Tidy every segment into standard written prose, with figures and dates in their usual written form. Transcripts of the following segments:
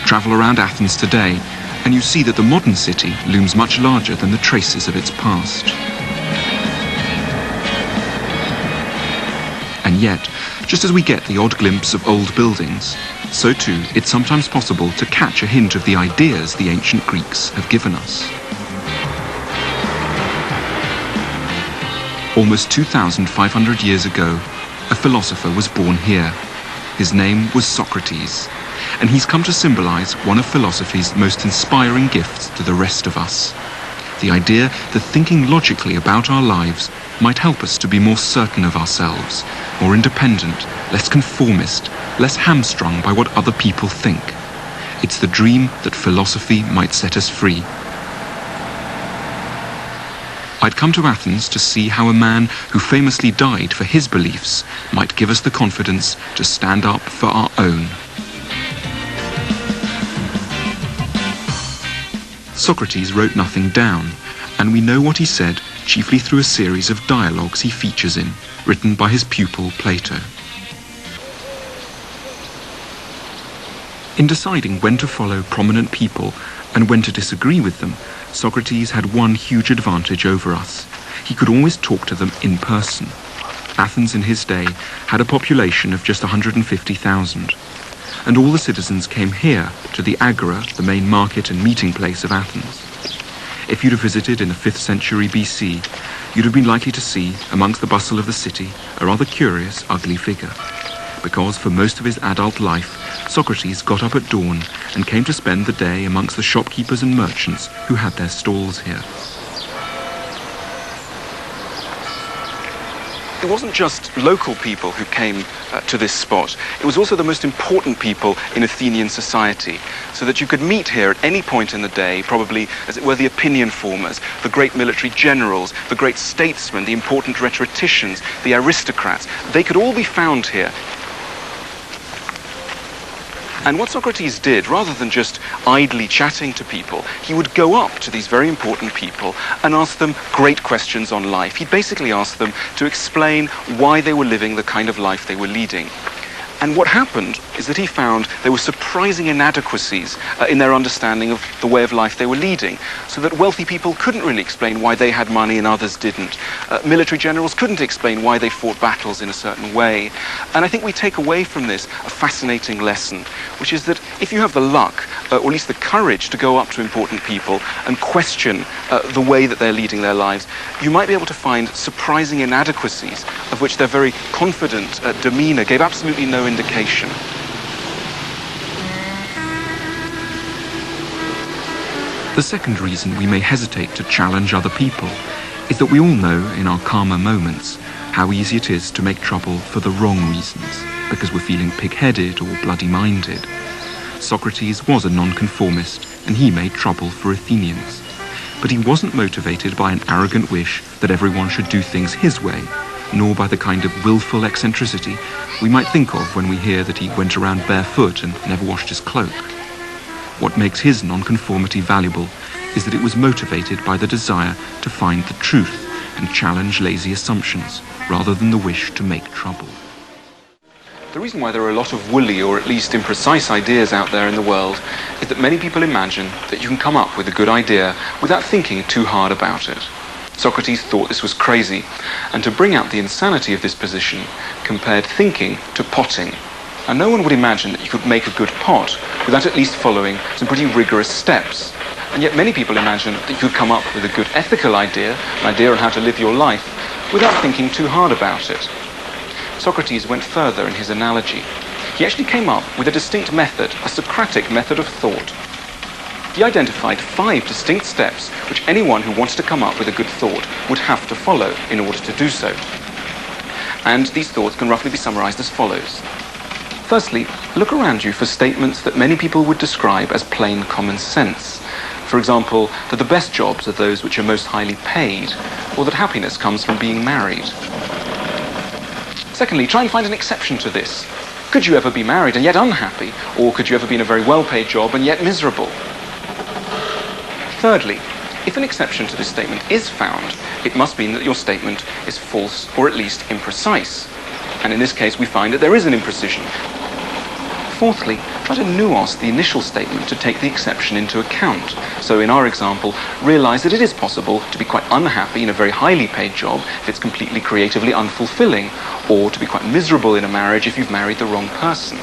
Travel around Athens today, and you see that the modern city looms much larger than the traces of its past. And yet, just as we get the odd glimpse of old buildings, so too it's sometimes possible to catch a hint of the ideas the ancient Greeks have given us. Almost 2,500 years ago, a philosopher was born here. His name was Sócrates, and he's come to symbolize one of philosophy's most inspiring gifts to the rest of us. The idea that thinking logically about our lives might help us to be more certain of ourselves, more independent, less conformist, less hamstrung by what other people think. It's the dream that philosophy might set us free. I'd come to Athens to see how a man who famously died for his beliefs might give us the confidence to stand up for our own. Sócrates wrote nothing down, and we know what he said chiefly through a series of dialogues he features in, written by his pupil Plato. In deciding when to follow prominent people and when to disagree with them, Sócrates had one huge advantage over us. He could always talk to them in person. Athens in his day had a population of just 150,000, and all the citizens came here to the Agora, the main market and meeting place of Athens. If you'd have visited in the 5th century BC, you'd have been likely to see, amongst the bustle of the city, a rather curious, ugly figure. Because for most of his adult life, Sócrates got up at dawn and came to spend the day amongst the shopkeepers and merchants who had their stalls here. It wasn't just local people who came to this spot. It was also the most important people in Athenian society, so that you could meet here at any point in the day, probably as it were the opinion formers, the great military generals, the great statesmen, the important rhetoricians, the aristocrats. They could all be found here. And what Sócrates did, rather than just idly chatting to people, he would go up to these very important people and ask them great questions on life. He'd basically ask them to explain why they were living the kind of life they were leading. And what happened is that he found there were surprising inadequacies in their understanding of the way of life they were leading, so that wealthy people couldn't really explain why they had money and others didn't. Military generals couldn't explain why they fought battles in a certain way. And I think we take away from this a fascinating lesson, which is that if you have the luck, or at least the courage, to go up to important people and question the way that they're leading their lives, you might be able to find surprising inadequacies of which their very confident demeanor gave absolutely no indication. The second reason we may hesitate to challenge other people is that we all know in our calmer moments how easy it is to make trouble for the wrong reasons, because we're feeling pig-headed or bloody-minded. Sócrates was a nonconformist, and he made trouble for Athenians. But he wasn't motivated by an arrogant wish that everyone should do things his way, nor by the kind of willful eccentricity we might think of when we hear that he went around barefoot and never washed his cloak. What makes his nonconformity valuable is that it was motivated by the desire to find the truth and challenge lazy assumptions, rather than the wish to make trouble. The reason why there are a lot of woolly or at least imprecise ideas out there in the world is that many people imagine that you can come up with a good idea without thinking too hard about it. Sócrates thought this was crazy, and to bring out the insanity of this position, compared thinking to potting. And no one would imagine that you could make a good pot without at least following some pretty rigorous steps. And yet many people imagine that you could come up with a good ethical idea, an idea on how to live your life, without thinking too hard about it. Sócrates went further in his analogy. He actually came up with a distinct method, a Socratic method of thought. He identified 5 distinct steps which anyone who wanted to come up with a good thought would have to follow in order to do so. And these thoughts can roughly be summarized as follows. Firstly, look around you for statements that many people would describe as plain common sense. For example, that the best jobs are those which are most highly paid, or that happiness comes from being married. Secondly, try and find an exception to this. Could you ever be married and yet unhappy? Or could you ever be in a very well-paid job and yet miserable? Thirdly, if an exception to this statement is found, it must mean that your statement is false or at least imprecise. And in this case, we find that there is an imprecision. Fourthly, try to nuance the initial statement to take the exception into account. So in our example, realize that it is possible to be quite unhappy in a very highly paid job if it's completely creatively unfulfilling, or to be quite miserable in a marriage if you've married the wrong person.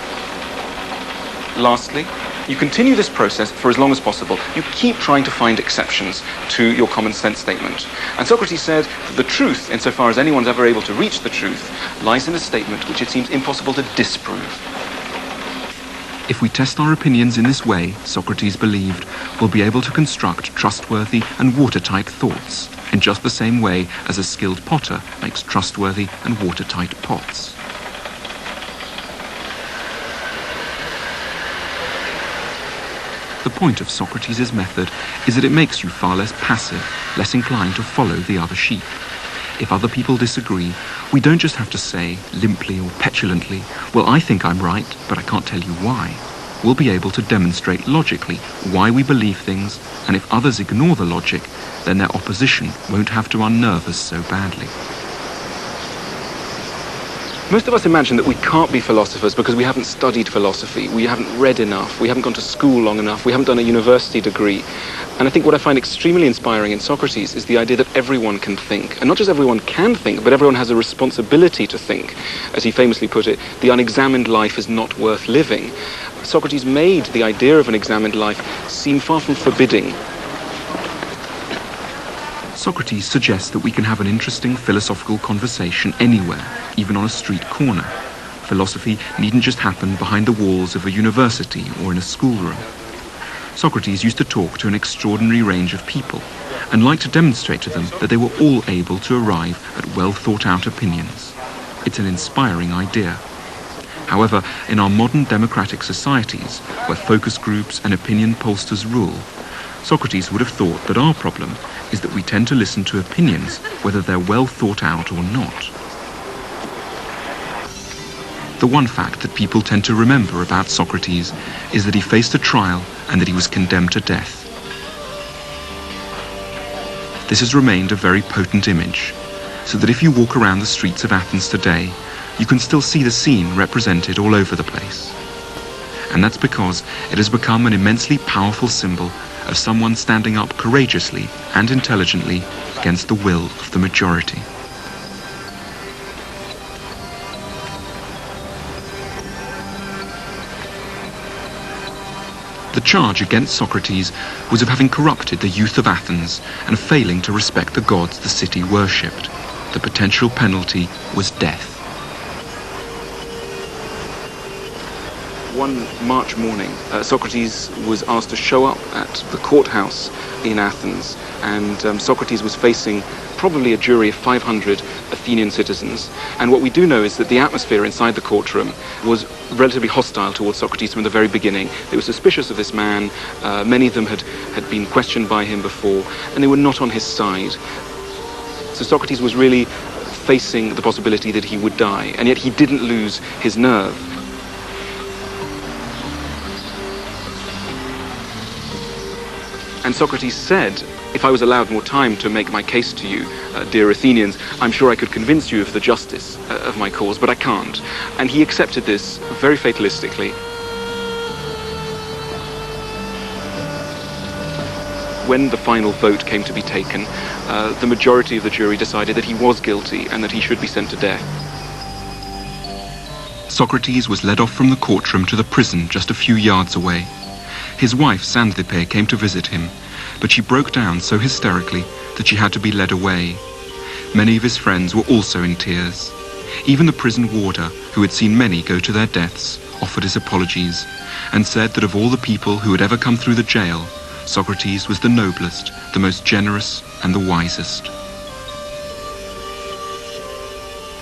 Lastly, you continue this process for as long as possible. You keep trying to find exceptions to your common sense statement. And Socrates said that the truth, insofar as anyone's ever able to reach the truth, lies in a statement which it seems impossible to disprove. If we test our opinions in this way, Socrates believed, we'll be able to construct trustworthy and watertight thoughts, in just the same way as a skilled potter makes trustworthy and watertight pots. The point of Socrates' method is that it makes you far less passive, less inclined to follow the other sheep. If other people disagree, we don't just have to say, limply or petulantly, well, I think I'm right, but I can't tell you why. We'll be able to demonstrate logically why we believe things, and if others ignore the logic, then their opposition won't have to unnerve us so badly. Most of us imagine that we can't be philosophers because we haven't studied philosophy, we haven't read enough, we haven't gone to school long enough, we haven't done a university degree. And I think what I find extremely inspiring in Socrates is the idea that everyone can think. And not just everyone can think, but everyone has a responsibility to think. As he famously put it, the unexamined life is not worth living. Socrates made the idea of an examined life seem far from forbidding. Socrates suggests that we can have an interesting philosophical conversation anywhere, even on a street corner. Philosophy needn't just happen behind the walls of a university or in a schoolroom. Socrates used to talk to an extraordinary range of people, and liked to demonstrate to them that they were all able to arrive at well-thought-out opinions. It's an inspiring idea. However, in our modern democratic societies, where focus groups and opinion pollsters rule, Socrates would have thought that our problem is that we tend to listen to opinions whether they're well thought out or not. The one fact that people tend to remember about Socrates is that he faced a trial and that he was condemned to death. This has remained a very potent image, so that if you walk around the streets of Athens today, you can still see the scene represented all over the place. And that's because it has become an immensely powerful symbol of someone standing up courageously and intelligently against the will of the majority. The charge against Socrates was of having corrupted the youth of Athens and failing to respect the gods the city worshipped. The potential penalty was death. One March morning, Socrates was asked to show up at the courthouse in Athens, and Socrates was facing probably a jury of 500 Athenian citizens. And what we do know is that the atmosphere inside the courtroom was relatively hostile towards Socrates from the very beginning. They were suspicious of this man. Many of them had been questioned by him before, and they were not on his side. So Socrates was really facing the possibility that he would die, and yet he didn't lose his nerve. And Socrates said, if I was allowed more time to make my case to you, dear Athenians, I'm sure I could convince you of the justice of my cause, but I can't. And he accepted this very fatalistically. When the final vote came to be taken, the majority of the jury decided that he was guilty and that he should be sent to death. Socrates was led off from the courtroom to the prison just a few yards away. His wife, Xanthippe, came to visit him, but she broke down so hysterically that she had to be led away. Many of his friends were also in tears. Even the prison warder, who had seen many go to their deaths, offered his apologies, and said that of all the people who had ever come through the jail, Socrates was the noblest, the most generous, and the wisest.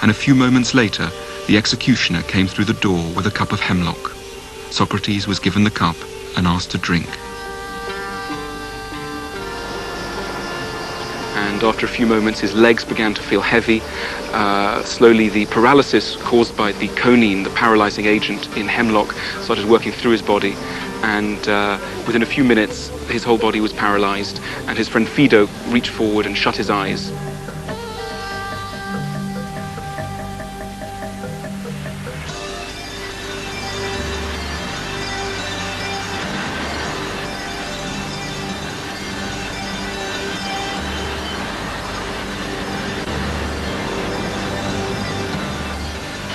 And a few moments later, the executioner came through the door with a cup of hemlock. Socrates was given the cup and asked to drink. And after a few moments, his legs began to feel heavy. Slowly, the paralysis caused by the conine, the paralyzing agent in hemlock, started working through his body. And within a few minutes, his whole body was paralyzed. And his friend Fido reached forward and shut his eyes.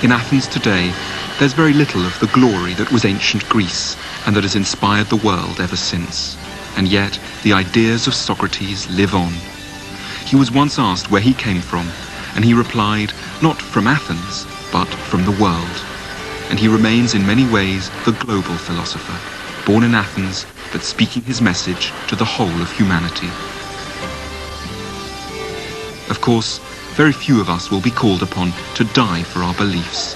In Athens today, there's very little of the glory that was ancient Greece and that has inspired the world ever since. And yet, the ideas of Socrates live on. He was once asked where he came from, and he replied, not from Athens, but from the world. And he remains in many ways the global philosopher, born in Athens, but speaking his message to the whole of humanity. Of course, very few of us will be called upon to die for our beliefs.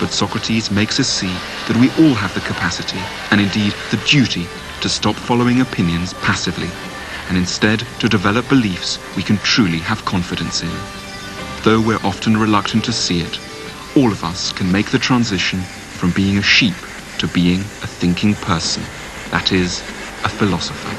But Socrates makes us see that we all have the capacity, and indeed the duty, to stop following opinions passively, and instead to develop beliefs we can truly have confidence in. Though we're often reluctant to see it, all of us can make the transition from being a sheep to being a thinking person, that is, a philosopher.